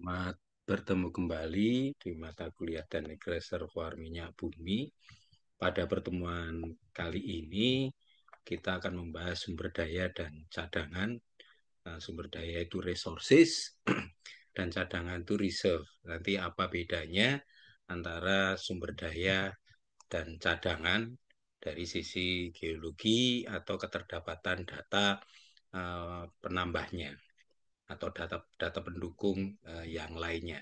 Selamat bertemu kembali di mata kuliah Teknik Reservoir Minyak Bumi. Pada pertemuan kali ini, kita akan membahas sumber daya dan cadangan. Sumber daya itu resources, dan cadangan itu reserve. Nanti apa bedanya antara sumber daya dan cadangan dari sisi geologi atau keterdapatan data penambahnya atau data pendukung yang lainnya.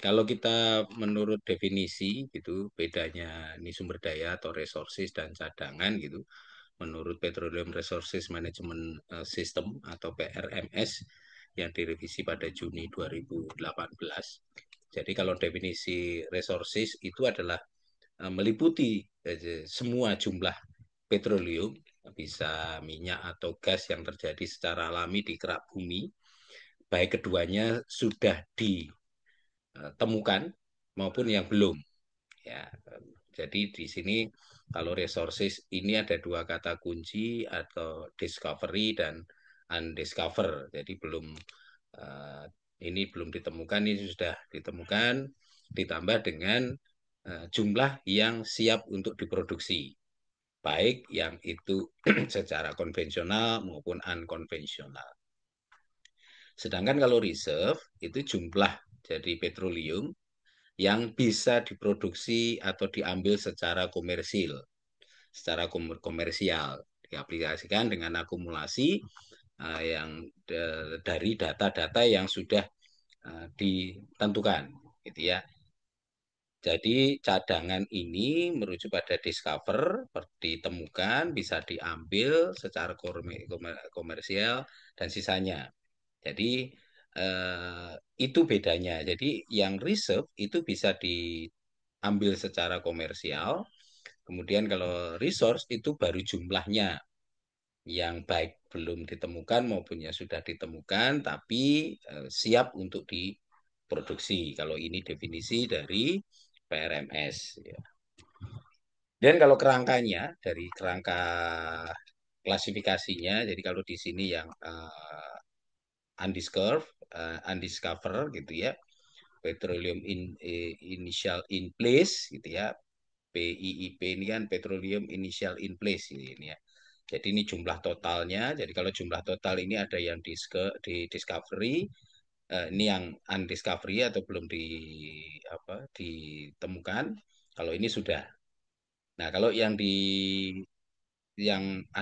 Kalau kita menurut definisi gitu, bedanya ini sumber daya atau resources dan cadangan gitu. Menurut Petroleum Resources Management System atau PRMS yang direvisi pada Juni 2018. Jadi kalau definisi resources itu adalah meliputi semua jumlah petroleum, bisa minyak atau gas yang terjadi secara alami di kerak bumi, baik keduanya sudah ditemukan maupun yang belum. Ya, jadi di sini kalau resources ini ada dua kata kunci atau discovery dan undiscover. Jadi uh, ini belum ditemukan, ini sudah ditemukan, ditambah dengan jumlah yang siap untuk diproduksi, baik yang itu secara konvensional maupun unkonvensional. Sedangkan kalau reserve itu jumlah jadi petroleum yang bisa diproduksi atau diambil secara komersil, komersial, diaplikasikan dengan akumulasi yang dari data-data yang sudah ditentukan, gitu ya. Jadi cadangan ini merujuk pada discover, ditemukan, bisa diambil secara komersial dan sisanya. Jadi itu bedanya. Jadi yang reserve itu bisa diambil secara komersial. Kemudian kalau resource itu baru jumlahnya yang baik belum ditemukan maupun yang sudah ditemukan tapi siap untuk diproduksi. Kalau ini definisi dari PRMS. Ya. Dan kalau kerangkanya dari kerangka klasifikasinya, jadi kalau di sini yang undiscover gitu ya, petroleum initial in place gitu ya, PIIP ini kan petroleum initial in place ini ya. Jadi ini jumlah totalnya. Jadi kalau jumlah total ini ada yang di discovery, ini yang undiscovery atau belum ditemukan. Kalau ini sudah. Nah, kalau yang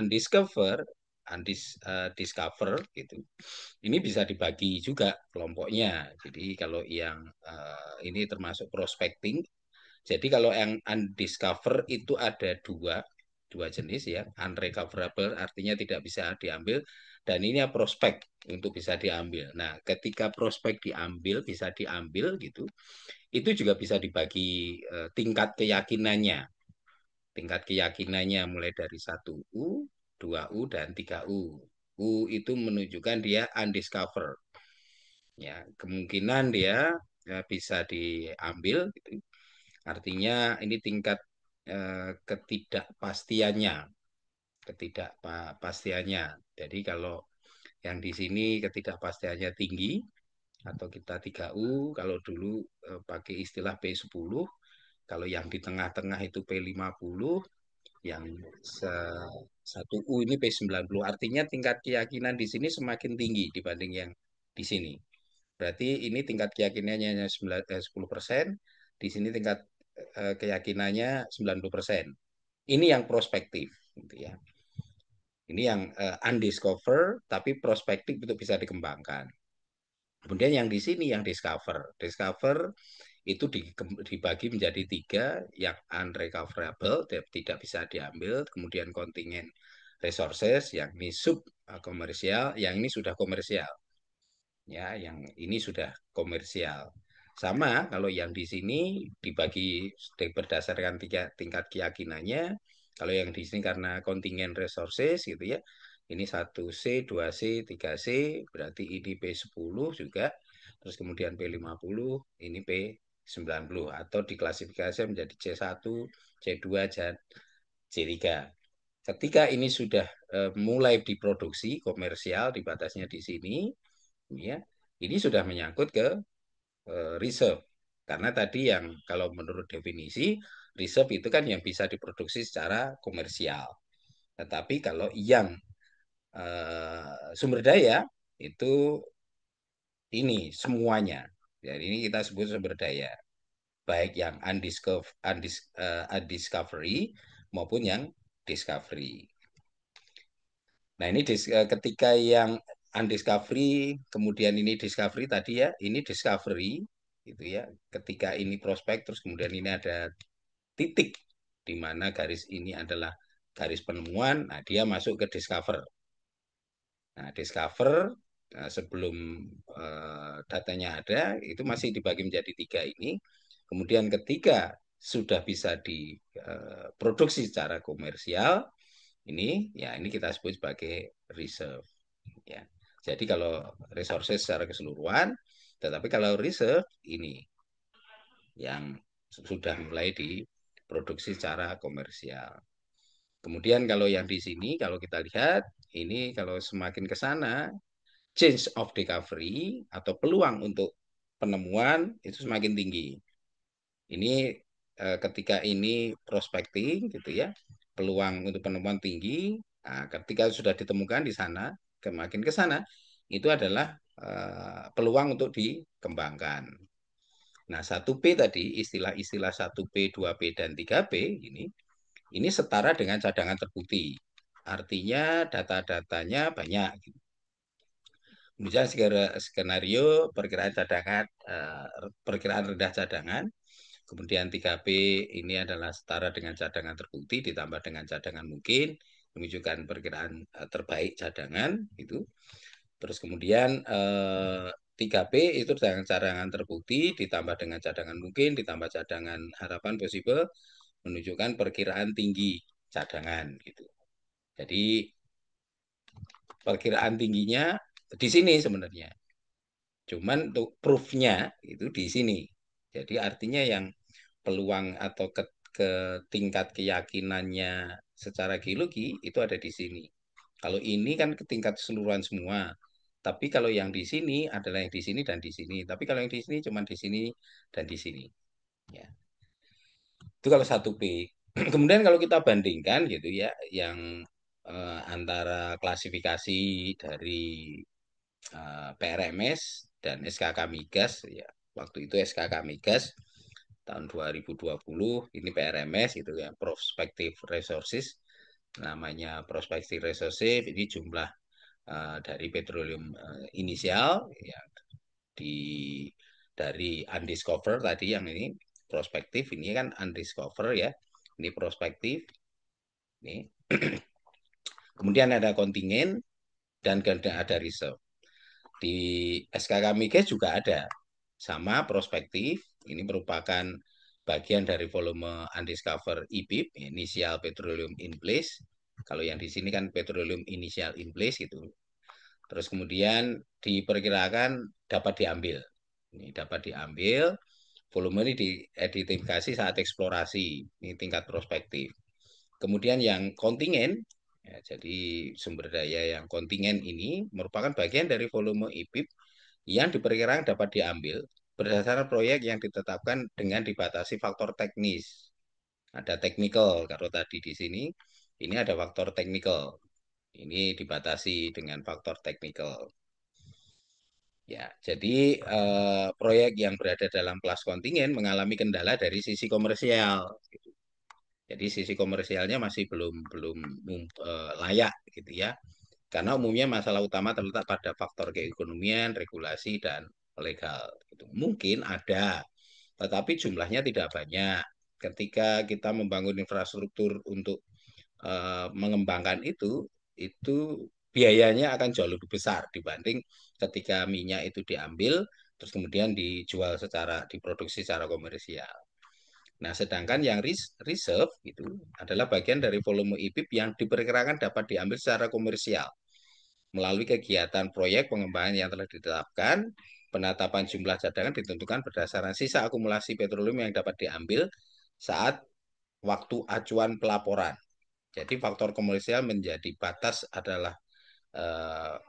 discover gitu. Ini bisa dibagi juga kelompoknya. Jadi kalau yang ini termasuk prospecting. Jadi kalau yang undiscover itu ada dua jenis ya, unrecoverable artinya tidak bisa diambil, dan ini ya prospek untuk bisa diambil. Nah, ketika prospek diambil bisa diambil gitu, itu juga bisa dibagi tingkat keyakinannya. Tingkat keyakinannya mulai dari 1U, 2U, dan 3U. U itu menunjukkan dia undiscovered. Ya, kemungkinan dia bisa diambil gitu. Artinya ini tingkat ketidakpastiannya, ketidakpastiannya. Jadi kalau yang di sini ketidakpastiannya tinggi atau kita 3U, kalau dulu pakai istilah P10, kalau yang di tengah-tengah itu P50, yang 1U ini P90. Artinya tingkat keyakinan di sini semakin tinggi dibanding yang di sini. Berarti ini tingkat keyakinannya hanya 10%, di sini tingkat keyakinannya 90%. Ini yang prospektif, gitu ya. Ini yang undiscovered, tapi prospektif untuk bisa dikembangkan. Kemudian yang di sini yang discover. Discover itu dibagi menjadi tiga, yang unrecoverable, tidak bisa diambil, kemudian kontingen resources, yang ini sub komersial, yang ini sudah komersial. Ya, yang ini sudah komersial. Sama kalau yang di sini dibagi berdasarkan tingkat keyakinannya. Kalau yang di sini karena kontingen resources gitu ya. Ini 1C, 2C, 3C, berarti ini P10 juga. Terus kemudian P50, ini P90 atau diklasifikasi menjadi C1, C2, dan C3. Ketika ini sudah mulai diproduksi komersial, di batasnya di sini, ya, Ini sudah menyangkut ke reserve. Karena tadi yang kalau menurut definisi, reserve itu kan yang bisa diproduksi secara komersial. Tetapi kalau yang sumber daya itu ini semuanya. Jadi ini kita sebut sumber daya, baik yang undiscovery maupun yang discovery. Nah, ini ketika yang undiscovery, kemudian ini discovery tadi ya, ini discovery gitu ya. Ketika ini prospek, terus kemudian ini ada titik di mana garis ini adalah garis penemuan, nah dia masuk ke discover. Nah, discover sebelum datanya ada itu masih dibagi menjadi tiga ini. Kemudian ketika sudah bisa diproduksi secara komersial, ini ya ini kita sebut sebagai reserve. Ya. Jadi kalau resources secara keseluruhan, tetapi kalau reserve ini yang sudah mulai diproduksi secara komersial. Kemudian kalau yang di sini, kalau kita lihat, ini kalau semakin ke sana, change of discovery atau peluang untuk penemuan itu semakin tinggi. Ini ketika ini prospecting gitu ya, peluang untuk penemuan tinggi. Nah, ketika sudah ditemukan di sana, semakin ke sana, itu adalah peluang untuk dikembangkan. Nah, 1P tadi, istilah-istilah 1P, 2P, dan 3P ini setara dengan cadangan terbukti. Artinya data-datanya banyak. Misalnya skenario perkiraan cadangan, perkiraan rendah cadangan, kemudian 3P ini adalah setara dengan cadangan terbukti ditambah dengan cadangan mungkin, menunjukkan perkiraan terbaik cadangan itu. Terus kemudian 3P itu dengan cadangan terbukti ditambah dengan cadangan mungkin ditambah cadangan harapan possible menunjukkan perkiraan tinggi cadangan gitu. Jadi perkiraan tingginya di sini sebenarnya. Cuman untuk proof-nya itu di sini. Jadi artinya yang peluang atau ke tingkat keyakinannya secara geologi itu ada di sini. Kalau ini kan ke tingkat keseluruhan semua. Tapi kalau yang di sini adalah yang di sini dan di sini. Tapi kalau yang di sini cuma di sini dan di sini. Ya. Itu kalau 1P. Kemudian kalau kita bandingkan gitu ya, yang antara klasifikasi dari PRMS dan SKK Migas ya. Waktu itu SKK Migas tahun 2020 ini PRMS itu ya Prospective Resources namanya Prospective Resources ini jumlah dari petroleum inisial ya di dari undiscover tadi yang ini prospektif ini kan undiscover ya ini prospektif ini kemudian ada kontingen dan ada reserve. Di SKK Migas juga ada sama prospektif. Ini merupakan bagian dari volume undiscovered IPIP, Initial Petroleum in Place. Kalau yang di sini kan Petroleum Initial in Place gitu. Terus kemudian diperkirakan dapat diambil. Ini dapat diambil. Volume ini diidentifikasi saat eksplorasi. Ini tingkat prospektif. Kemudian yang kontingen, ya, jadi sumber daya yang kontingen ini merupakan bagian dari volume IPIP yang diperkirakan dapat diambil berdasarkan proyek yang ditetapkan dengan dibatasi faktor teknis. Ada technical, kalau tadi di sini, ini ada faktor technical. Ini dibatasi dengan faktor technical. Ya, jadi proyek yang berada dalam kelas kontingen mengalami kendala dari sisi komersial. Jadi sisi komersialnya masih belum belum layak gitu ya. Karena umumnya masalah utama terletak pada faktor keekonomian, regulasi dan legal gitu. Mungkin ada, tetapi jumlahnya tidak banyak. Ketika kita membangun infrastruktur untuk mengembangkan itu biayanya akan jauh lebih besar dibanding ketika minyak itu diambil terus kemudian dijual secara diproduksi secara komersial. Nah, sedangkan yang reserve itu adalah bagian dari volume IPIP yang diperkirakan dapat diambil secara komersial melalui kegiatan proyek pengembangan yang telah ditetapkan. Penetapan jumlah cadangan ditentukan berdasarkan sisa akumulasi petroleum yang dapat diambil saat waktu acuan pelaporan. Jadi faktor komersial menjadi batas adalah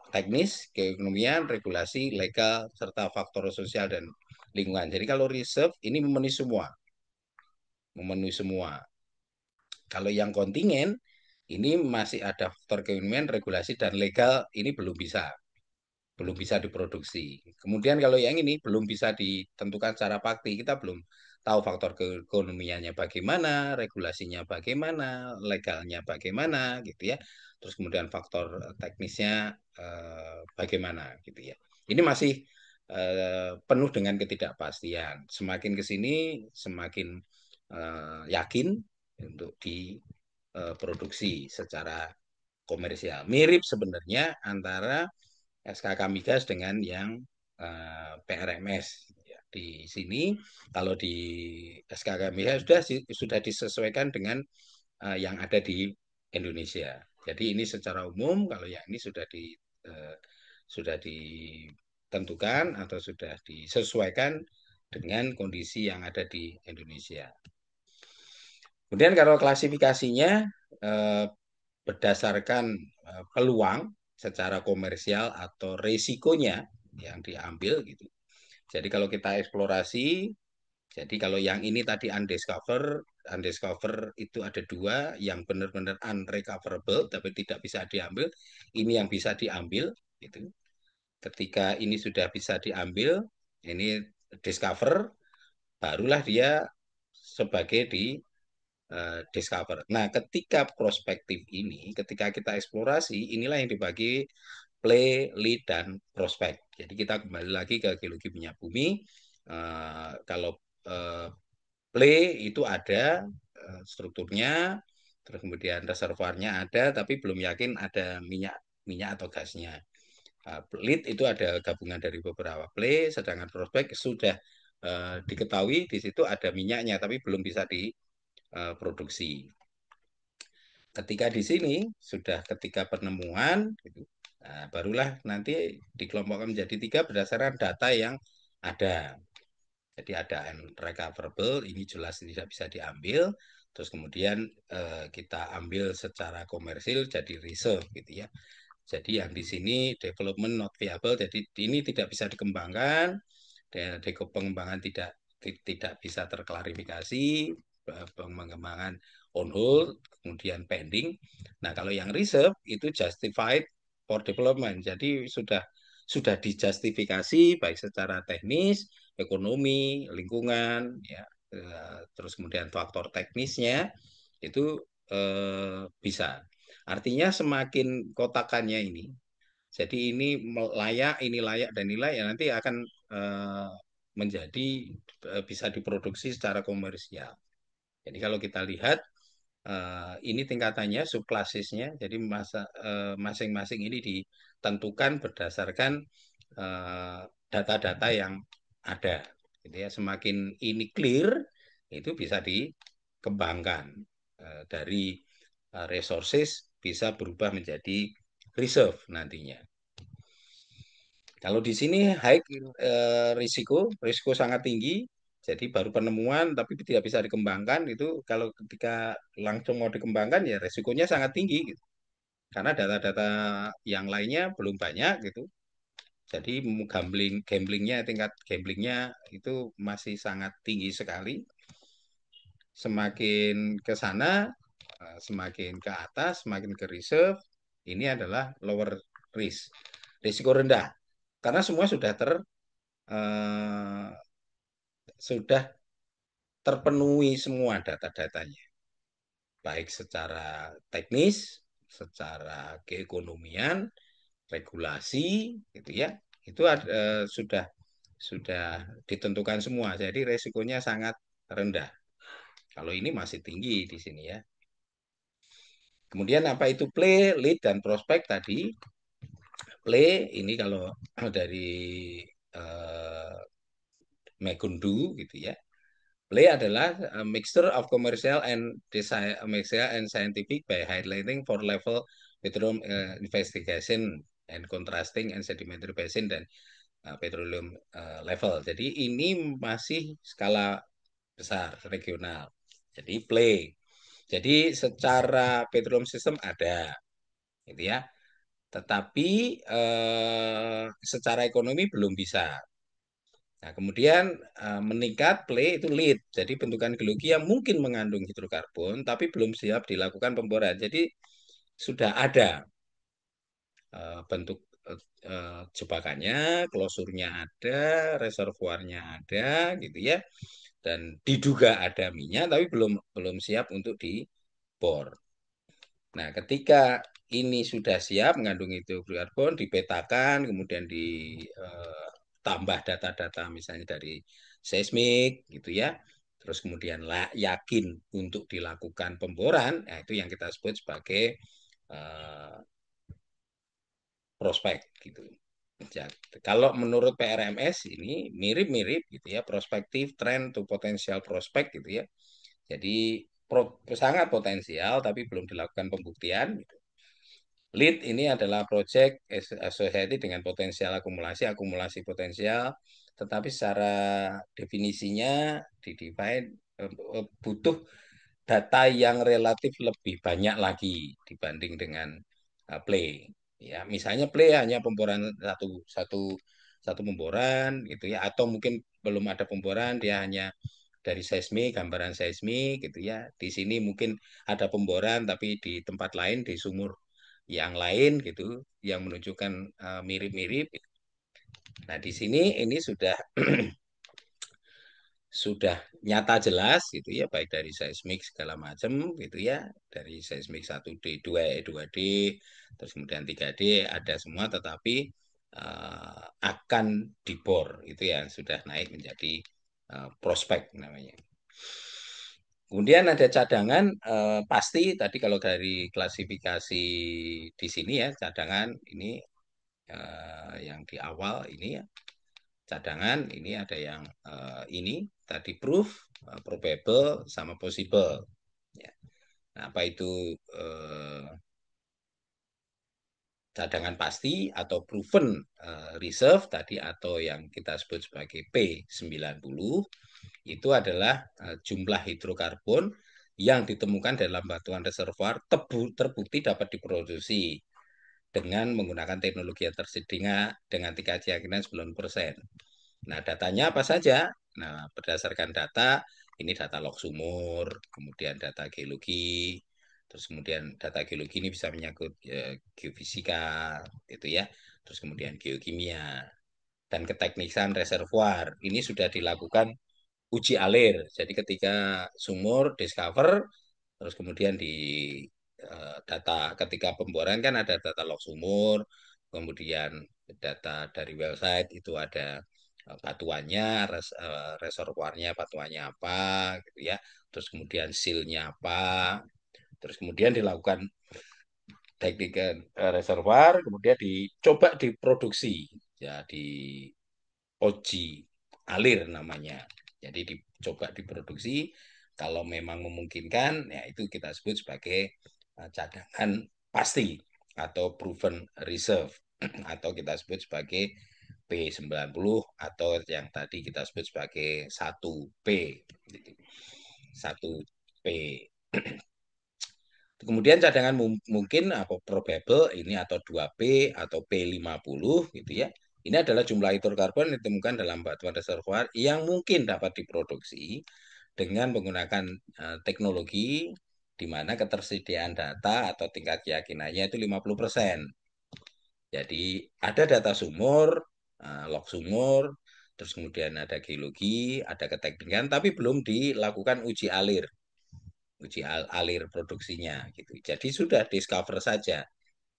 teknis, keekonomian, regulasi, legal, serta faktor sosial dan lingkungan. Jadi kalau reserve ini memenuhi semua, memenuhi semua. Kalau yang kontingen ini masih ada faktor keekonomian, regulasi dan legal ini belum bisa diproduksi. Kemudian kalau yang ini belum bisa ditentukan secara pasti, kita belum tahu faktor keekonomiannya bagaimana, regulasinya bagaimana, legalnya bagaimana gitu ya. Terus kemudian faktor teknisnya bagaimana gitu ya. Ini masih penuh dengan ketidakpastian. Semakin ke sini semakin yakin untuk diproduksi secara komersial. Mirip sebenarnya antara SKK Migas dengan yang PRMS. Ya, di sini kalau di SKK Migas sudah disesuaikan dengan yang ada di Indonesia. Jadi ini secara umum kalau yang ini sudah ditentukan atau sudah disesuaikan dengan kondisi yang ada di Indonesia. Kemudian kalau klasifikasinya eh, berdasarkan peluang secara komersial atau risikonya yang diambil gitu. Jadi kalau kita eksplorasi, jadi kalau yang ini tadi undiscover itu ada dua, yang benar-benar unrecoverable tapi tidak bisa diambil, ini yang bisa diambil gitu. Ketika ini sudah bisa diambil, ini discover, barulah dia sebagai discover. Nah, ketika prospektif ini, ketika kita eksplorasi, inilah yang dibagi play, lead, dan prospek. Jadi kita kembali lagi ke geologi minyak bumi. Kalau eh, play itu ada strukturnya, terus kemudian reservoirnya ada, tapi belum yakin ada minyak minyak atau gasnya. Lead itu ada gabungan dari beberapa play, sedangkan prospek sudah diketahui di situ ada minyaknya, tapi belum bisa diproduksi. Ketika di sini sudah ketika penemuan, gitu, nah, barulah nanti dikelompokkan menjadi tiga berdasarkan data yang ada. Jadi ada unrecoverable, ini jelas tidak bisa diambil. Terus kemudian kita ambil secara komersil jadi reserve gitu ya. Jadi yang di sini development not viable, jadi ini tidak bisa dikembangkan, dan pengembangan tidak bisa terklarifikasi, pengembangan on hold, kemudian pending. Nah, kalau yang reserve itu justified for development, jadi sudah dijustifikasi baik secara teknis, ekonomi, lingkungan, ya, terus kemudian faktor teknisnya itu bisa. Artinya semakin kotakannya ini, jadi ini layak dan nilai ya nanti akan eh, menjadi bisa diproduksi secara komersial. Jadi kalau kita lihat ini tingkatannya subklasisnya, jadi masing-masing ini ditentukan berdasarkan data-data yang ada. Gitu ya. Semakin ini clear, itu bisa dikembangkan dari resources bisa berubah menjadi reserve nantinya. Kalau di sini high risiko sangat tinggi, jadi baru penemuan tapi tidak bisa dikembangkan itu kalau ketika langsung mau dikembangkan ya risikonya sangat tinggi gitu. Karena data-data yang lainnya belum banyak gitu. Jadi tingkat gamblingnya itu masih sangat tinggi sekali. Semakin ke sana, semakin ke atas, semakin ke reserve, ini adalah lower risk, risiko rendah. Karena semua eh, sudah terpenuhi semua data-datanya, baik secara teknis, secara keekonomian, regulasi, gitu ya, itu sudah ditentukan semua. Jadi resikonya sangat rendah. Kalau ini masih tinggi di sini ya. Kemudian apa itu play, lead, dan prospek tadi? Play ini kalau dari eh, Megundu gitu ya. Play adalah a mixture of commercial and scientific by highlighting for level petroleum investigation and contrasting and sedimentary basin dan petroleum level. Jadi ini masih skala besar regional. Jadi play. Jadi secara petroleum system ada, gitu ya. tetapi secara ekonomi belum bisa. Nah, kemudian meningkat play itu lead. Jadi bentukan geologi yang mungkin mengandung hidrokarbon tapi belum siap dilakukan pemboran. Jadi sudah ada bentuk jebakannya, klosurnya ada, reservoirnya ada gitu ya. Dan diduga ada minyak tapi belum belum siap untuk dibor. Nah, ketika ini sudah siap mengandung hidrokarbon, dipetakan, kemudian ditambah data-data misalnya dari seismik gitu ya. Terus kemudian yakin untuk dilakukan pemboran, nah itu yang kita sebut sebagai eh, prospek gitu. Ya, kalau menurut PRMS ini mirip-mirip gitu ya, prospektif trend to potensial prospek gitu ya. Jadi sangat potensial tapi belum dilakukan pembuktian. Lead ini adalah project associated dengan potensial akumulasi, akumulasi potensial, tetapi secara definisinya didefine butuh data yang relatif lebih banyak lagi dibanding dengan play. Ya, misalnya play hanya pemboran satu satu satu pemboran gitu ya, atau mungkin belum ada pemboran dia hanya dari seismik, gambaran seismik gitu ya. Di sini mungkin ada pemboran tapi di tempat lain di sumur yang lain gitu yang menunjukkan mirip-mirip. Nah, di sini ini sudah nyata jelas gitu ya baik dari seismik segala macam gitu ya dari seismik 1D 2 2D terus kemudian 3D ada semua tetapi akan dibor itu ya sudah naik menjadi prospek namanya. Kemudian ada cadangan pasti tadi kalau dari klasifikasi di sini ya cadangan ini yang di awal ini ya cadangan ini ada yang ini tadi proof, probable sama possible. Ya. Nah, apa itu cadangan pasti atau proven reserve tadi atau yang kita sebut sebagai P90 itu adalah jumlah hidrokarbon yang ditemukan dalam batuan reservoir terbukti dapat diproduksi dengan menggunakan teknologi yang tersedia dengan tingkat keyakinan 90%. Nah, datanya apa saja? Nah, berdasarkan data, ini data log sumur, kemudian data geologi, terus kemudian data geologi ini bisa menyangkut geofisika, itu ya, terus kemudian geokimia, dan keteknisan reservoir. Ini sudah dilakukan uji alir. Jadi ketika sumur discover, terus kemudian di data ketika pemboran kan ada data log sumur, kemudian data dari website itu ada batuannya, reservoirnya batuannya apa, gitu ya. Terus kemudian silnya apa, terus kemudian dilakukan teknik reservoir, kemudian dicoba diproduksi, ya di Oji alir namanya. Jadi dicoba diproduksi, kalau memang memungkinkan, ya itu kita sebut sebagai cadangan pasti atau proven reserve atau kita sebut sebagai P90 atau yang tadi kita sebut sebagai 1P. 1P. Kemudian cadangan mungkin apa probable ini atau 2P atau P50 gitu ya. Ini adalah jumlah hidrokarbon yang ditemukan dalam batuan reservoir yang mungkin dapat diproduksi dengan menggunakan teknologi di mana ketersediaan data atau tingkat keyakinannya itu 50%. Jadi ada data sumur, log sumur, terus kemudian ada geologi, ada keteknikan, tapi belum dilakukan uji alir produksinya gitu. Jadi sudah discover saja,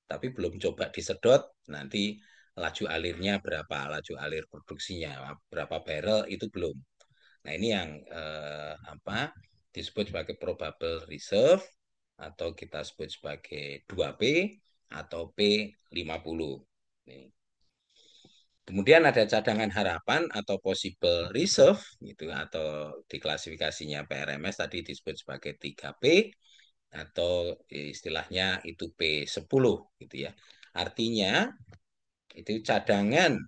tapi belum coba disedot nanti laju alirnya berapa, laju alir produksinya berapa barrel itu belum. Nah, ini yang apa disebut sebagai probable reserve atau kita sebut sebagai 2P atau P50. Nih. Kemudian ada cadangan harapan atau possible reserve gitu atau diklasifikasinya PRMS tadi disebut sebagai 3P atau istilahnya itu P10 gitu ya. Artinya itu cadangan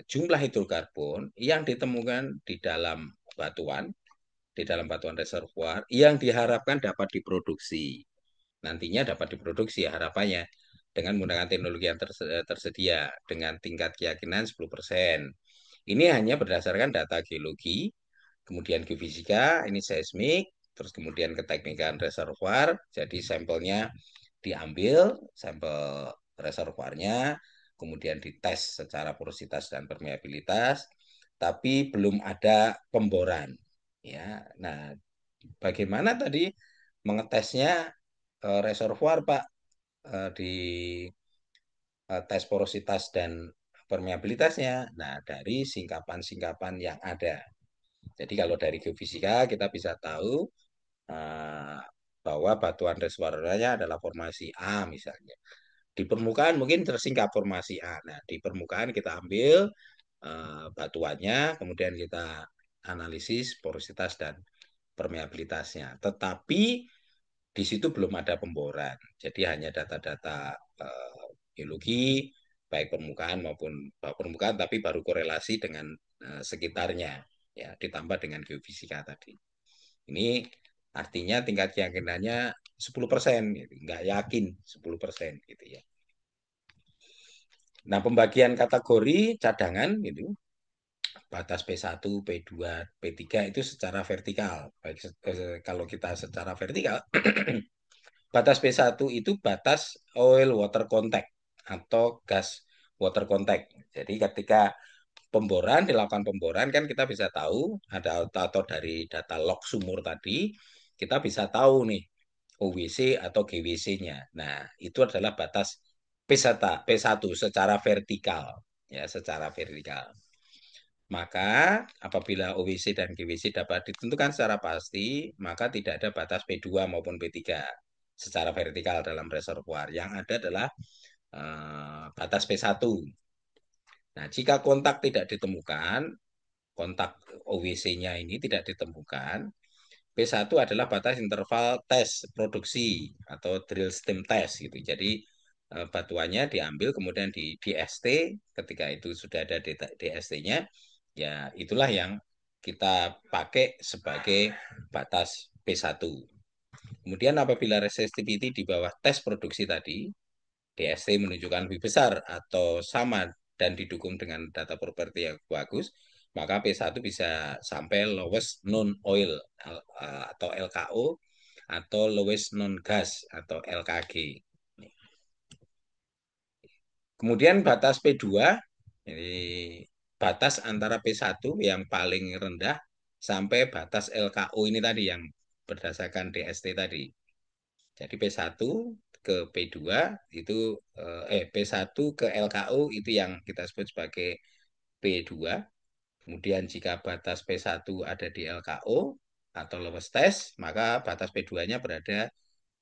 jumlah hidrokarbon yang ditemukan di dalam batuan reservoir yang diharapkan dapat diproduksi. Nantinya dapat diproduksi harapannya dengan menggunakan teknologi yang tersedia dengan tingkat keyakinan 10%. Ini hanya berdasarkan data geologi, kemudian geofisika, ini seismik, terus kemudian keteknikan reservoir. Jadi sampelnya diambil, sampel reservoirnya, kemudian dites secara porositas dan permeabilitas, tapi belum ada pemboran. Ya, nah bagaimana tadi mengetesnya reservoir Pak di tes porositas dan permeabilitasnya? Nah, dari singkapan-singkapan yang ada. Jadi kalau dari geofisika kita bisa tahu eh, bahwa batuan reservoirnya adalah formasi A misalnya. Di permukaan mungkin tersingkap formasi A. Nah, di permukaan kita ambil batuannya, kemudian kita analisis porositas dan permeabilitasnya. Tetapi di situ belum ada pemboran. Jadi hanya data-data geologi, baik permukaan maupun bawah permukaan, tapi baru korelasi dengan sekitarnya, ya ditambah dengan geofisika tadi. Ini artinya tingkat keyakinannya 10%, gitu. Nggak yakin 10% gitu ya. Nah, pembagian kategori cadangan gitu, batas P1, P2, P3 itu secara vertikal. Baik, kalau kita secara vertikal, batas P1 itu batas oil water contact atau gas water contact. Jadi ketika dilakukan pemboran kan kita bisa tahu ada atau dari data log sumur tadi kita bisa tahu nih OWC atau GWC-nya. Nah, itu adalah batas P1 secara vertikal ya, secara vertikal. Maka apabila OWC dan GWC dapat ditentukan secara pasti, maka tidak ada batas P2 maupun P3 secara vertikal dalam reservoir. Yang ada adalah batas P1. Nah, jika kontak tidak ditemukan, kontak OWC-nya ini tidak ditemukan, P1 adalah batas interval tes produksi atau drill stem test gitu. Jadi batuannya diambil kemudian di DST, ketika itu sudah ada DST-nya, ya itulah yang kita pakai sebagai batas P1. Kemudian apabila resistivity di bawah tes produksi tadi, DST menunjukkan lebih besar atau sama dan didukung dengan data properti yang bagus, maka P1 bisa sampai lowest known oil atau LKO atau lowest known gas atau LKG. Kemudian batas P2, ini batas antara P1 yang paling rendah sampai batas LKO ini tadi yang berdasarkan DST tadi. Jadi P1 ke P2 itu P1 ke LKO itu yang kita sebut sebagai P2. Kemudian jika batas P1 ada di LKO atau lowest test, maka batas P2-nya berada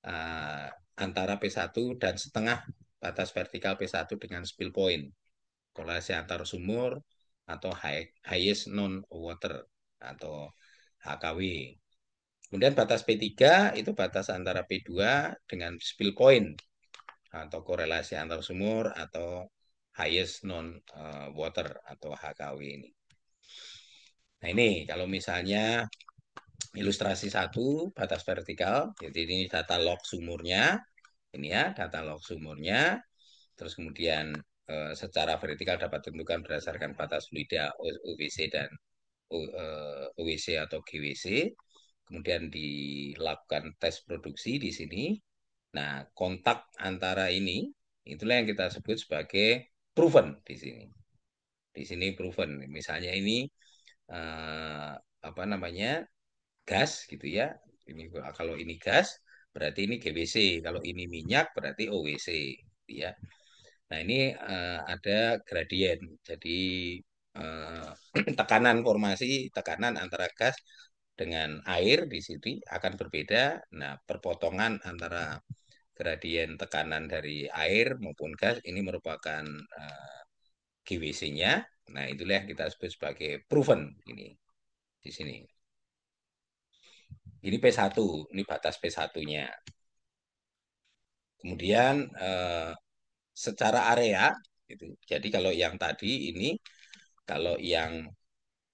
uh, antara P1 dan setengah batas vertikal P1 dengan spill point, korelasi antar sumur atau highest non water atau HKW. Kemudian batas P3 itu batas antara P2 dengan spill point atau korelasi antar sumur atau highest non water atau HKW ini. Nah ini kalau misalnya ilustrasi satu batas vertikal, jadi ini data log sumurnya, ini ya data log sumurnya, terus kemudian secara vertikal dapat ditentukan berdasarkan batas fluida UVC dan UWC atau GWC. Kemudian dilakukan tes produksi di sini. Nah, kontak antara ini itulah yang kita sebut sebagai proven di sini. Di sini proven. Misalnya ini eh, apa namanya gas gitu ya. Ini kalau ini gas berarti ini GWC. Kalau ini minyak berarti OWC, gitu ya. Nah, ini ada gradien. Jadi eh, tekanan formasi, tekanan antara gas dengan air di sini akan berbeda. Nah, perpotongan antara gradien tekanan dari air maupun gas ini merupakan GWC-nya. Nah, itulah yang kita sebut sebagai proven ini di sini. Ini P1, ini batas P1-nya. Kemudian secara area gitu. Jadi kalau yang tadi ini kalau yang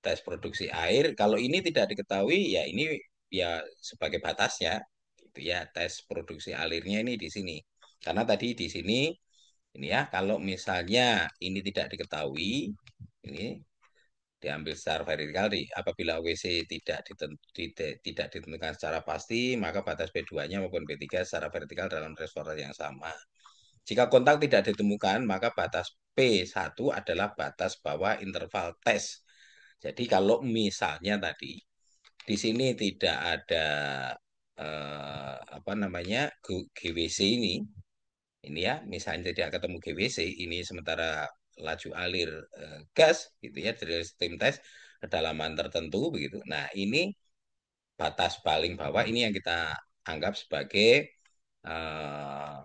tes produksi air, kalau ini tidak diketahui ya ini ya sebagai batasnya gitu ya tes produksi alirnya ini di sini. Karena tadi di sini Ini ya, kalau misalnya ini tidak diketahui, ini diambil secara vertikal apabila OWC tidak ditentukan secara pasti, maka batas P2-nya maupun P3 secara vertikal dalam reservoir yang sama. Jika kontak tidak ditemukan, maka batas P1 adalah batas bawah interval tes. Jadi kalau misalnya tadi di sini tidak ada apa namanya GWC ini ya, misalnya tidak ketemu GWC ini sementara laju alir gas gitu ya dari steam test kedalaman tertentu begitu. Nah, ini batas paling bawah ini yang kita anggap sebagai eh,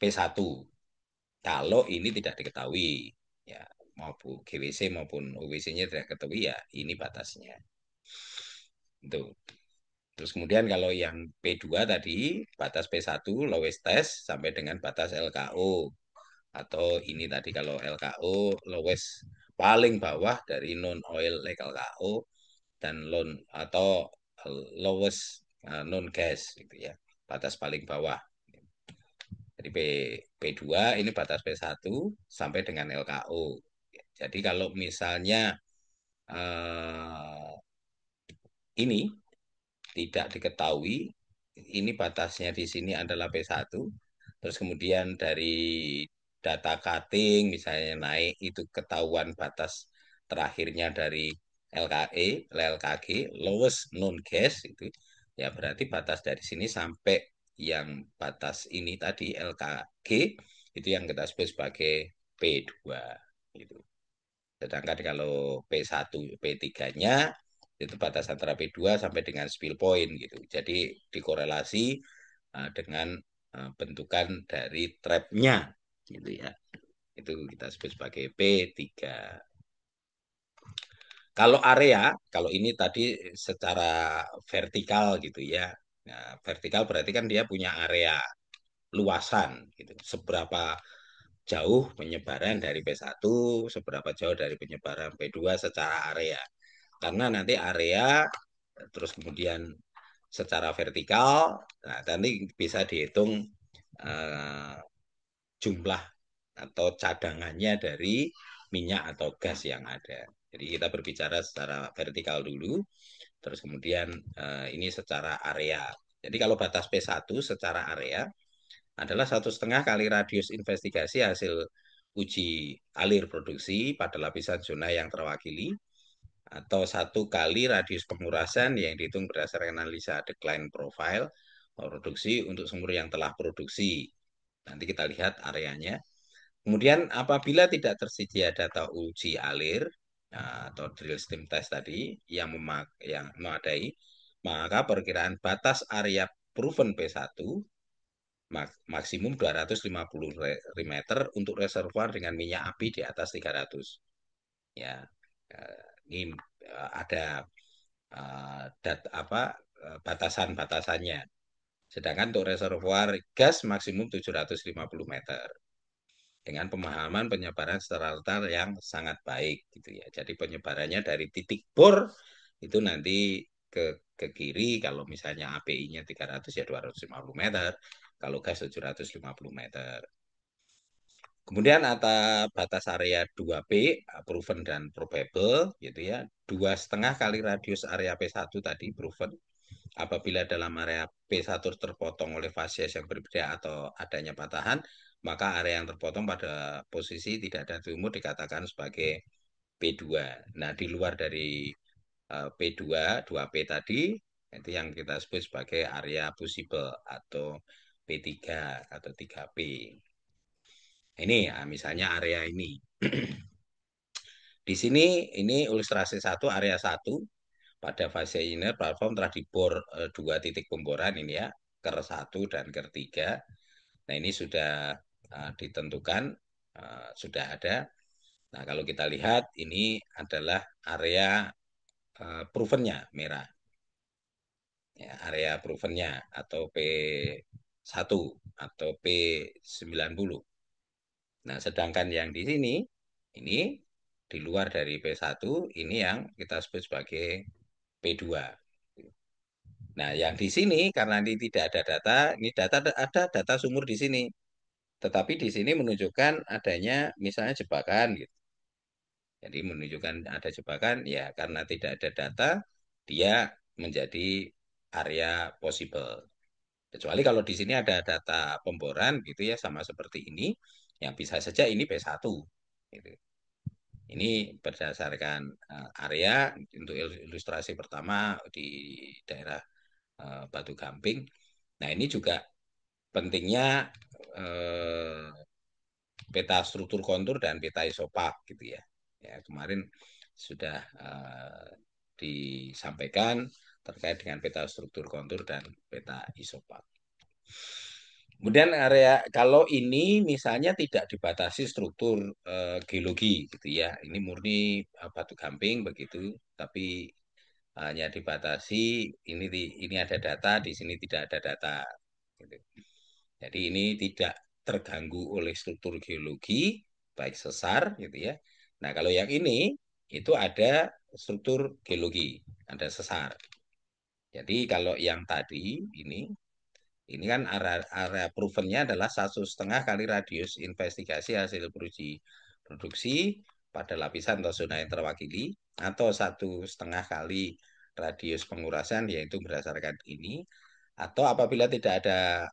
P1. Kalau ini tidak diketahui ya maupun GWC maupun OWC-nya tidak diketahui ya ini batasnya. Itu. Terus kemudian kalau yang P2 tadi, batas P1 lowest test sampai dengan batas LKO. Atau ini tadi kalau LKO lowest paling bawah dari non oil legal LKO dan atau lowest non gas gitu ya. Batas paling bawah. Jadi P2 ini batas P1 sampai dengan LKO. Jadi kalau misalnya eh, ini tidak diketahui, ini batasnya di sini adalah P1, terus kemudian dari data cutting misalnya naik itu ketahuan batas terakhirnya dari LKE, LKG, lowest non gas itu ya berarti batas dari sini sampai yang batas ini tadi LKG itu yang kita sebut sebagai P2 gitu. Sedangkan kalau P1, P3-nya itu batas antara P2 sampai dengan spill point gitu. Jadi dikorelasi dengan bentukan dari trapnya gitu ya. Itu kita sebut sebagai P3. Kalau area, kalau ini tadi secara vertikal gitu ya. Nah, vertikal berarti kan dia punya area luasan gitu. Seberapa jauh penyebaran dari P1, seberapa jauh dari penyebaran P2 secara area. Karena nanti area terus kemudian secara vertikal, nah nanti bisa dihitung eh, jumlah atau cadangannya dari minyak atau gas yang ada. Jadi kita berbicara secara vertikal dulu, terus kemudian ini secara area. Jadi kalau batas P1 secara area adalah 1,5 kali radius investigasi hasil uji alir produksi pada lapisan zona yang terwakili atau 1 kali radius pengurasan yang dihitung berdasarkan analisa decline profile produksi untuk sumur yang telah produksi. Nanti kita lihat areanya. Kemudian apabila tidak tersedia data uji alir atau drill stem test tadi yang memadai, maka perkiraan batas area proven P1 maksimum 250 meter untuk reservoir dengan minyak api di atas 300. Ya, ini ada batasan-batasannya. Sedangkan untuk reservoir gas maksimum 750 meter dengan pemahaman penyebaran secara total yang sangat baik gitu ya. Jadi penyebarannya dari titik bor itu nanti ke kiri kalau misalnya API-nya 300 ya 250 meter, kalau gas 750 meter. Kemudian atas batas area 2P, proven dan probable, gitu ya. 2,5 kali radius area P1 tadi, proven. Apabila dalam area P1 terpotong oleh fasies yang berbeda atau adanya patahan, maka area yang terpotong pada posisi tidak ada tumbuh dikatakan sebagai P2. Nah, di luar dari P2, 2P tadi, itu yang kita sebut sebagai area possible atau P3 atau 3P. Ini ya, misalnya area ini. Di sini ini ilustrasi satu area satu pada fase ini platform telah dibor dua titik pemboran ini ya, ker 1 dan ker 3. Nah, ini sudah ditentukan sudah ada. Nah, kalau kita lihat ini adalah area provennya merah. Ya, area provennya atau P1 atau P90. Nah, sedangkan yang di sini, ini di luar dari P1, ini yang kita sebut sebagai P2. Nah, yang di sini, karena ini tidak ada data, ini data ada data sumur di sini. tetapi di sini menunjukkan adanya misalnya jebakan gitu. Jadi menunjukkan ada jebakan ya karena tidak ada data dia menjadi area possible. Kecuali kalau di sini ada data pemboran gitu ya sama seperti ini yang bisa saja ini P1 gitu. Ini berdasarkan area untuk ilustrasi pertama di daerah Batu Gamping. Nah, ini juga pentingnya eh, peta struktur kontur dan peta isopak gitu ya. Ya, kemarin sudah disampaikan terkait dengan peta struktur kontur dan peta isopak. Kemudian area kalau ini misalnya tidak dibatasi struktur geologi gitu ya. Ini murni batu gamping begitu, tapi hanya dibatasi ini ada data, di sini tidak ada data gitu. Jadi ini tidak terganggu oleh struktur geologi baik sesar gitu ya. Nah, kalau yang ini itu ada struktur geologi, ada sesar. Jadi kalau yang tadi ini kan area provennya adalah 1,5 kali radius investigasi hasil produksi pada lapisan atau zona yang terwakili atau 1,5 kali radius pengurasan yaitu berdasarkan ini atau apabila tidak ada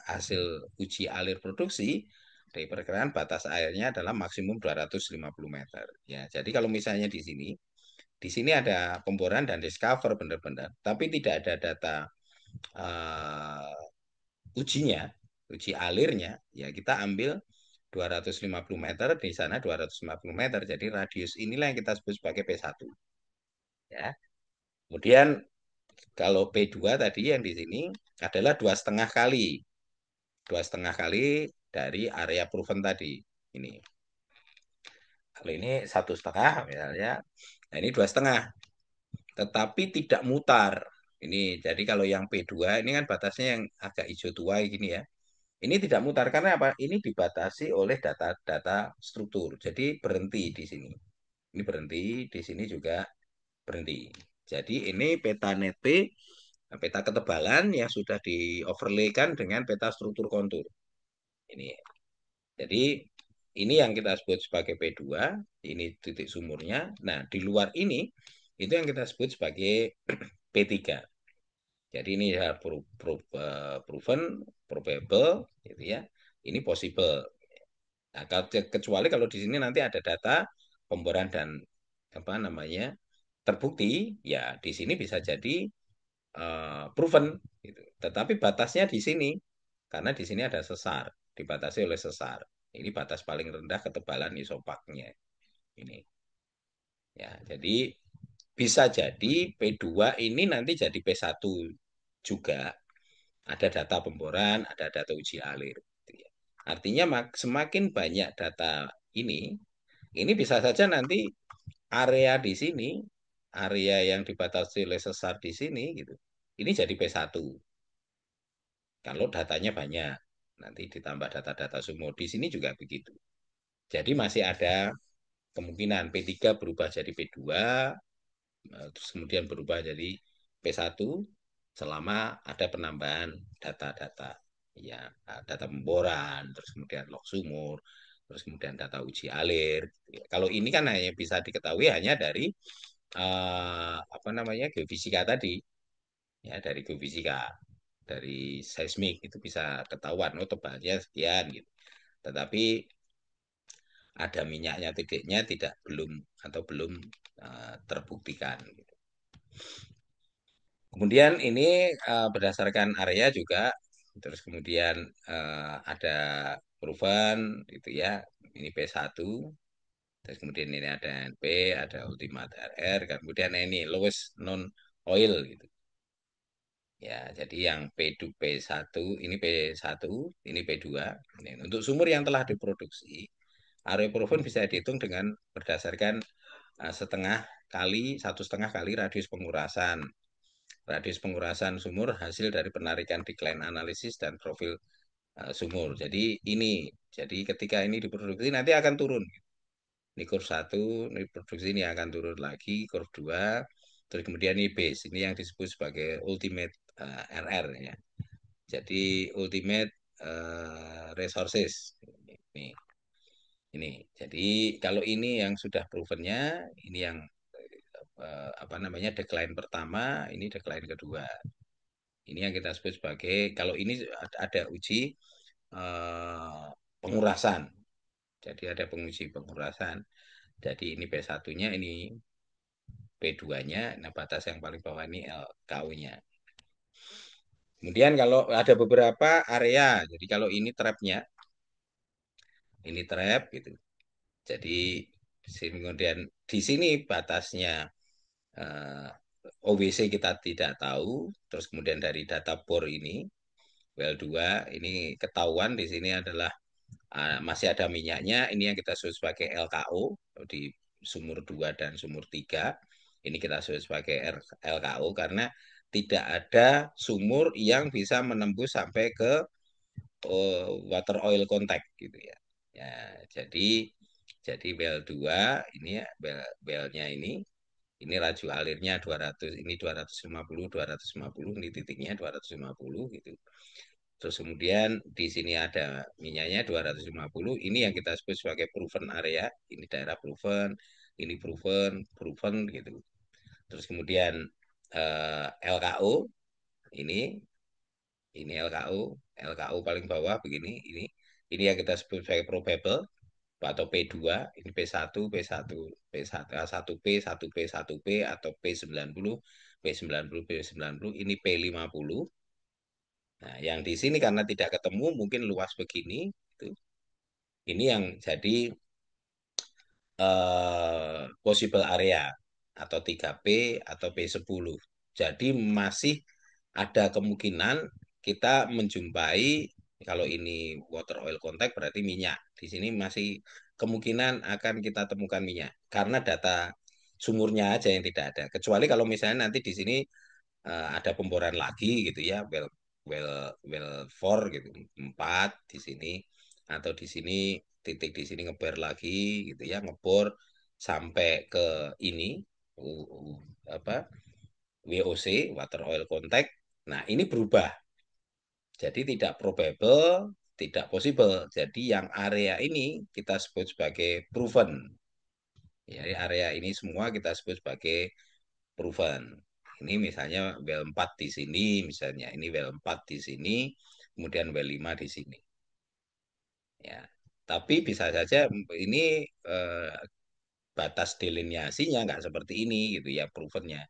hasil uji alir produksi dari perkiraan batas airnya adalah maksimum 250 meter. Ya, jadi kalau misalnya di sini ada pemboran dan discover benar-benar, tapi tidak ada data ujinya, uji alirnya, ya kita ambil 250 meter, di sana 250 meter. Jadi radius inilah yang kita sebut sebagai P1. Ya. Kemudian kalau P2 tadi yang di sini adalah 2,5 kali. 2,5 kali dari area proven tadi. Ini. Kalau ini 1,5 misalnya. Nah ini 2,5. Tetapi tidak mutar. Ini jadi kalau yang P2 ini kan batasnya yang agak hijau tua gini ya. Ini tidak mutar karena apa? Ini dibatasi oleh data-data struktur. Jadi berhenti di sini. Ini berhenti, di sini juga berhenti. Jadi ini peta net P, peta ketebalan yang sudah di overlaykan dengan peta struktur kontur. Ini. Jadi ini yang kita sebut sebagai P2, ini titik sumurnya. Nah, di luar ini itu yang kita sebut sebagai P3. Jadi ini ya proven, probable, gitu ya. Ini possible. Nah, kecuali kalau di sini nanti ada data pemboran dan apa namanya terbukti, ya di sini bisa jadi proven. Gitu. Tetapi batasnya di sini, karena di sini ada sesar, dibatasi oleh sesar. Ini batas paling rendah ketebalan isopaknya. Ini, ya. Jadi bisa jadi P2 ini nanti jadi P1 juga. Ada data pemboran, ada data uji alir. Gitu ya. Artinya semakin banyak data ini bisa saja nanti area di sini, area yang dibatasi oleh sesar di sini, gitu. Ini jadi P1. Kalau datanya banyak, nanti ditambah data-data sumur. Di sini juga begitu. Jadi masih ada kemungkinan P3 berubah jadi P2, terus kemudian berubah jadi P1 selama ada penambahan data-data ya data pemboran terus kemudian log sumur terus kemudian data uji alir gitu ya. Kalau ini kan hanya bisa diketahui hanya dari apa namanya geofisika tadi ya dari geofisika dari seismik itu bisa ketahuan oh tebalnya sekian gitu tetapi ada minyaknya tidaknya tidak belum atau belum terbuktikan gitu. Kemudian ini berdasarkan area juga, terus kemudian ada proven itu ya, ini P1, terus kemudian ini ada NP, ada ultimate RR, kemudian ini lowest non oil gitu. Ya, jadi yang P2, P1, ini P1, ini P2. Ini untuk sumur yang telah diproduksi, area proven bisa dihitung dengan berdasarkan setengah kali, 1,5 kali radius pengurasan. Radius pengurasan sumur hasil dari penarikan decline analisis dan profil sumur. Jadi ini, jadi ketika ini diproduksi nanti akan turun. Ini kurve 1, ini produksi ini akan turun lagi, kurve 2, terus kemudian ini base, ini yang disebut sebagai ultimate RR ya. Jadi ultimate resources. Ini, ini. Jadi kalau ini yang sudah provennya, ini yang apa namanya decline pertama, ini decline kedua. Ini yang kita sebut sebagai kalau ini ada uji pengurasan. Jadi ada penguji pengurasan. Jadi ini P1-nya, ini P2-nya, nah batas yang paling bawah ini LKU-nya. Kemudian kalau ada beberapa area, jadi kalau ini trap gitu. Jadi kemudian di sini batasnya eh, OWC kita tidak tahu, terus kemudian dari data bor ini well 2 ini ketahuan di sini adalah masih ada minyaknya, ini yang kita sebut sebagai LKO di sumur 2 dan sumur 3. Ini kita sebut sebagai LKO karena tidak ada sumur yang bisa menembus sampai ke water oil contact gitu ya. Ya, jadi well 2 ini ya, well-nya ini laju alirnya 200, ini 250, ini titiknya 250 gitu. Terus kemudian di sini ada minyaknya 250. Ini yang kita sebut sebagai proven area. Ini daerah proven, ini proven, proven gitu. Terus kemudian LKO ini LKO paling bawah begini. Ini yang kita sebut sebagai probable atau P2, ini P1, P1, P1, P, 1P, 1P atau P90, P90, P90, ini P50. Nah, yang di sini karena tidak ketemu mungkin luas begini, itu. Ini yang jadi possible area atau 3P atau P10. Jadi masih ada kemungkinan kita menjumpai kalau ini water oil contact berarti minyak. Di sini masih kemungkinan akan kita temukan minyak karena data sumurnya aja yang tidak ada. Kecuali kalau misalnya nanti di sini ada pemboran lagi gitu ya, well well well 4 gitu, 4 di sini atau di sini titik di sini ngebor lagi gitu ya, ngebor sampai ke ini apa WOC water oil contact. Nah, ini berubah. Jadi tidak probable, tidak possible. Jadi yang area ini kita sebut sebagai proven. Ya, area ini semua kita sebut sebagai proven. Ini misalnya well 4 di sini, misalnya ini well 4 di sini, kemudian well 5 di sini. Ya. Tapi bisa saja ini eh, batas delineasinya nggak seperti ini gitu ya provennya.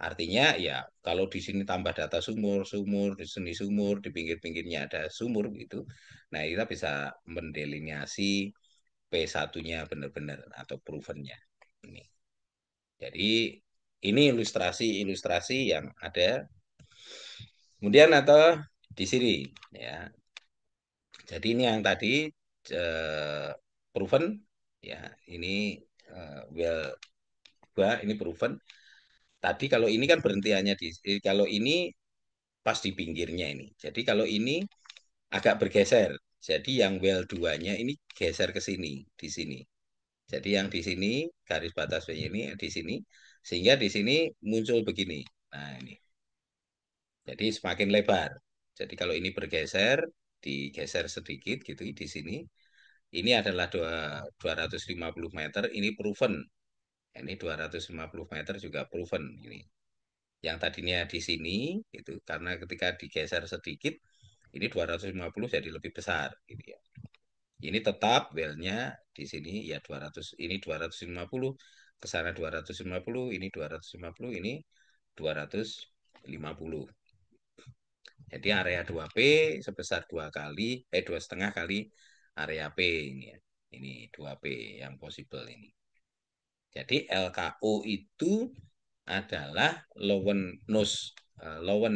Artinya ya kalau di sini tambah data sumur, sumur, di sini sumur, di pinggir-pinggirnya ada sumur gitu. Nah, kita bisa mendelineasi P1-nya benar-benar atau provennya. Ini. Jadi ini ilustrasi-ilustrasi yang ada. Kemudian atau di sini ya. Jadi ini yang tadi eh, proven ya. Ini well dua ini proven. Tadi kalau ini kan berhentiannya kalau ini pas di pinggirnya ini. Jadi kalau ini agak bergeser. Jadi yang well 2-nya ini geser ke sini, di sini. Jadi yang di sini garis batas ini di sini sehingga di sini muncul begini. Nah, ini. Jadi semakin lebar. Jadi kalau ini bergeser, digeser sedikit gitu di sini. Ini adalah 250 meter, ini proven. Ini 250 meter juga proven ini. Yang tadinya di sini itu karena ketika digeser sedikit ini 250 jadi lebih besar gitu ya. Ini tetap well-nya di sini ya 200, ini 250 ke sana 250, ini 250, ini 250. Jadi area 2P sebesar 2,5 kali area P ini ya. Ini 2P yang possible ini. Jadi LKO itu adalah lowen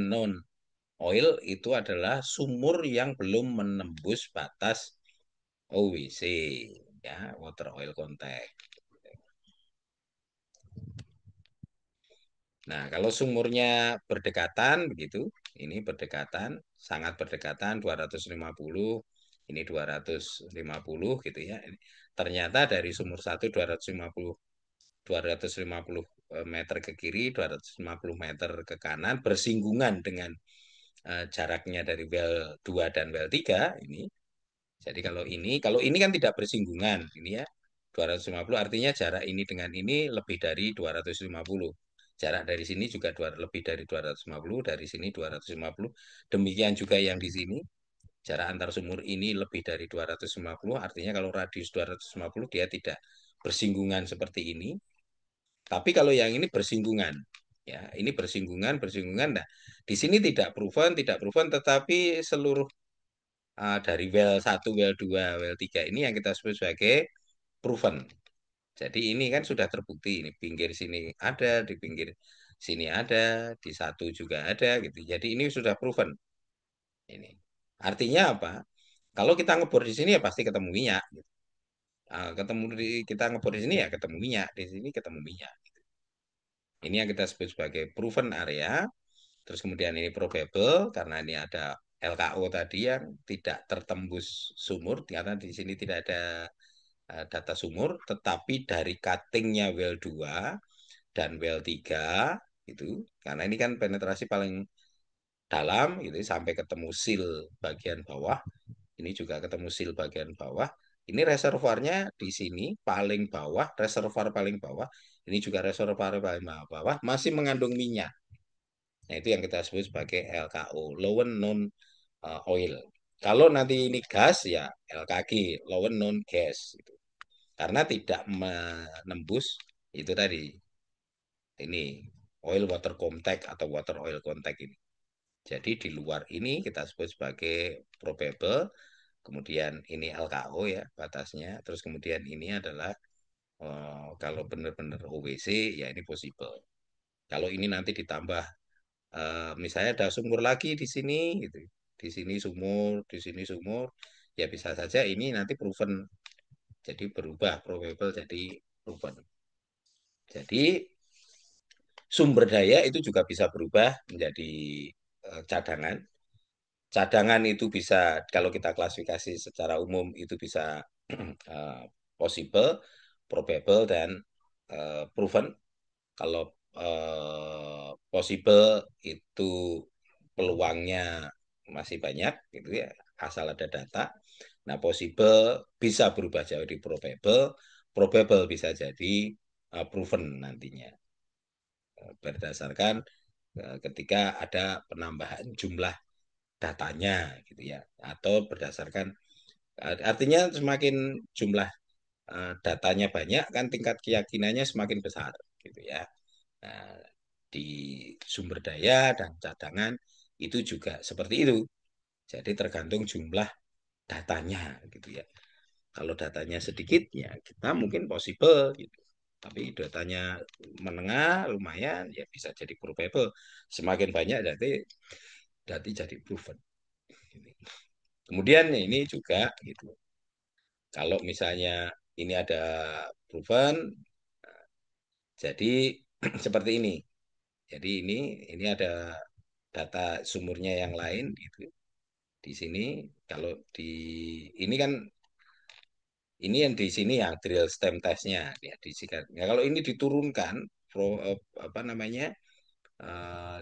known oil itu adalah sumur yang belum menembus batas OWC ya, water oil contact. Nah, kalau sumurnya berdekatan begitu, ini berdekatan, sangat berdekatan 250, ini 250 gitu ya. Ternyata dari sumur satu 250 meter ke kiri, 250 meter ke kanan bersinggungan dengan jaraknya dari well 2 dan well 3 ini. Jadi kalau ini kan tidak bersinggungan, ini ya 250 artinya jarak ini dengan ini lebih dari 250. Jarak dari sini juga lebih dari 250, dari sini 250. Demikian juga yang di sini, jarak antar sumur ini lebih dari 250, artinya kalau radius 250 dia tidak bersinggungan seperti ini. Tapi kalau yang ini bersinggungan, ya ini bersinggungan. Nah, di sini tidak proven, tetapi seluruh dari well 1, well 2, well 3 ini yang kita sebut sebagai proven. Jadi ini kan sudah terbukti, ini pinggir sini ada, di pinggir sini ada, di satu juga ada gitu. Jadi ini sudah proven. Ini artinya apa? Kalau kita ngebor di sini ya pasti ketemu minyak. Gitu. Kita ngebor di sini ya ketemu minyak, di sini ketemu minyak. Ini yang kita sebut sebagai proven area. Terus kemudian ini probable karena ini ada LKO tadi yang tidak tertembus sumur, karena di sini tidak ada data sumur, tetapi dari cuttingnya well 2 dan well 3 itu, karena ini kan penetrasi paling dalam gitu sampai ketemu seal bagian bawah, ini juga ketemu seal bagian bawah. Ini reservoirnya di sini paling bawah, reservoir paling bawah, ini juga reservoir paling bawah masih mengandung minyak. Nah, itu yang kita sebut sebagai LKO, low non oil. Kalau nanti ini gas ya LKG, low non gas. Gitu. Karena tidak menembus itu tadi, ini oil water contact atau water oil contact ini. Jadi di luar ini kita sebut sebagai probable, kemudian ini LKO ya batasnya, terus kemudian ini adalah kalau benar-benar OWC ya ini possible. Kalau ini nanti ditambah misalnya ada sumur lagi di sini gitu. Di sini sumur, ya bisa saja ini nanti proven. Jadi berubah probable jadi proven. Jadi sumber daya itu juga bisa berubah menjadi cadangan. Cadangan itu bisa kalau kita klasifikasi secara umum itu bisa eh, possible, probable dan proven. Kalau possible itu peluangnya masih banyak gitu ya, asal ada data. Nah, possible bisa berubah jadi probable, probable bisa jadi proven nantinya. Berdasarkan ketika ada penambahan jumlah datanya gitu ya, atau berdasarkan artinya semakin jumlah datanya banyak kan tingkat keyakinannya semakin besar gitu ya. Nah, di sumber daya dan cadangan itu juga seperti itu. Jadi tergantung jumlah datanya gitu ya. Kalau datanya sedikit ya kita mungkin possible gitu. Tapi datanya menengah lumayan ya bisa jadi probable. Semakin banyak berarti jadi proven. Kemudian ini juga gitu. Kalau misalnya ini ada proven, jadi seperti ini. Jadi ini ada data sumurnya yang lain gitu. Di sini kalau di ini kan ini yang di sini ya drill stem testnya ya disikat. Ya, kalau ini diturunkan apa namanya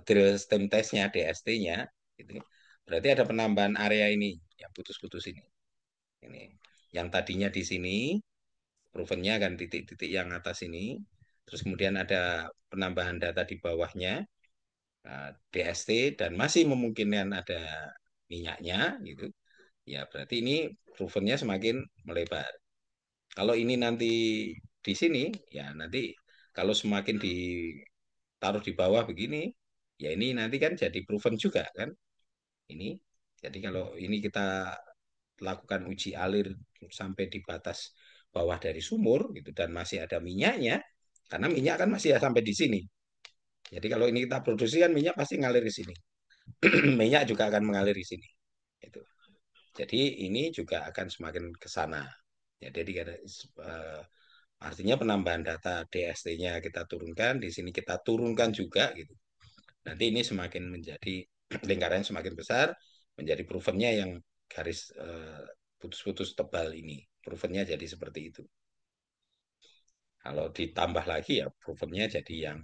drill stem testnya DST-nya gitu. Berarti ada penambahan area ini yang putus-putus ini. Ini yang tadinya di sini provennya kan titik-titik yang atas ini. Terus kemudian ada penambahan data di bawahnya DST dan masih memungkinkan ada minyaknya gitu. Ya berarti ini provennya semakin melebar. Kalau ini nanti di sini, ya nanti kalau semakin ditaruh di bawah begini, ya ini nanti kan jadi proven juga kan. Ini, jadi kalau ini kita lakukan uji alir sampai di batas bawah dari sumur gitu dan masih ada minyaknya, karena minyak kan masih ya sampai di sini. Jadi kalau ini kita produksi kan minyak pasti ngalir ke sini. Minyak juga akan mengalir di sini. Itu. Jadi ini juga akan semakin ke sana. Ya, jadi artinya penambahan data DST-nya kita turunkan, di sini kita turunkan juga gitu. Nanti ini semakin menjadi lingkarannya semakin besar, menjadi provennya yang garis putus-putus tebal ini. Provennya jadi seperti itu. Kalau ditambah lagi ya provennya jadi yang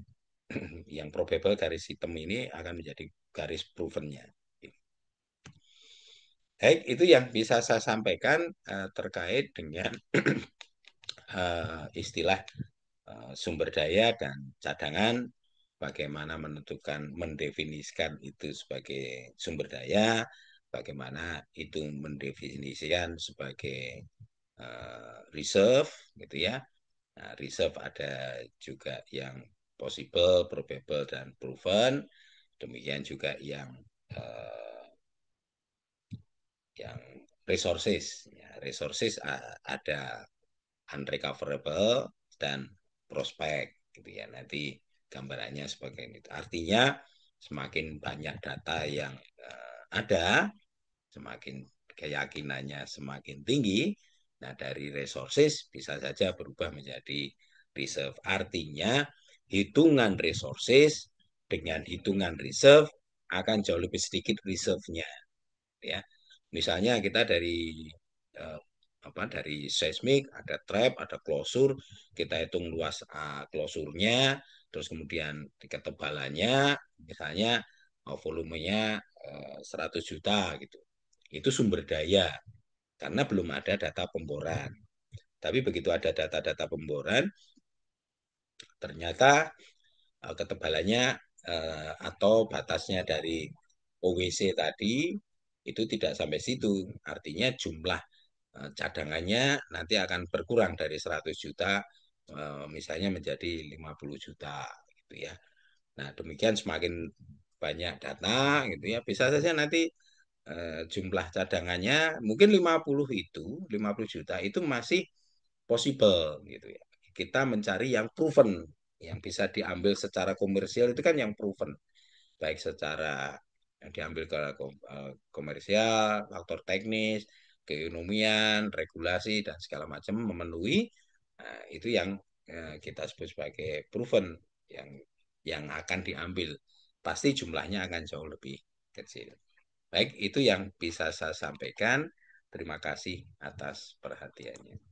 yang probable garis hitam ini akan menjadi garis provennya. Baik, itu yang bisa saya sampaikan terkait dengan istilah sumber daya dan cadangan, bagaimana menentukan, mendefinisikan itu sebagai sumber daya, bagaimana itu mendefinisikan sebagai reserve, gitu ya. Nah, reserve ada juga yang possible, probable, dan proven. Demikian juga yang resources. Ya, resources ada unrecoverable dan prospek gitu ya. Nanti gambarannya sebagai itu. Artinya semakin banyak data yang ada, semakin keyakinannya semakin tinggi. Nah, dari resources bisa saja berubah menjadi reserve. Artinya hitungan resources dengan hitungan reserve akan jauh lebih sedikit reserve-nya ya. Misalnya kita dari eh, dari seismik ada trap, ada klosur, kita hitung luas klosurnya, terus kemudian ketebalannya, misalnya volumenya 100 juta gitu. Itu sumber daya karena belum ada data pemboran. Tapi begitu ada data-data pemboran, ternyata ketebalannya atau batasnya dari OWC tadi itu tidak sampai situ. Artinya jumlah cadangannya nanti akan berkurang dari 100 juta misalnya menjadi 50 juta gitu ya. Nah, demikian semakin banyak data gitu ya, bisa saja nanti jumlah cadangannya mungkin 50 juta itu masih possible gitu ya. Kita mencari yang proven, yang bisa diambil secara komersial itu kan yang proven, baik secara yang diambil ke komersial, faktor teknis, keekonomian, regulasi dan segala macam memenuhi. Nah, itu yang kita sebut sebagai proven, yang akan diambil. Pasti jumlahnya akan jauh lebih kecil. Baik, itu yang bisa saya sampaikan. Terima kasih atas perhatiannya.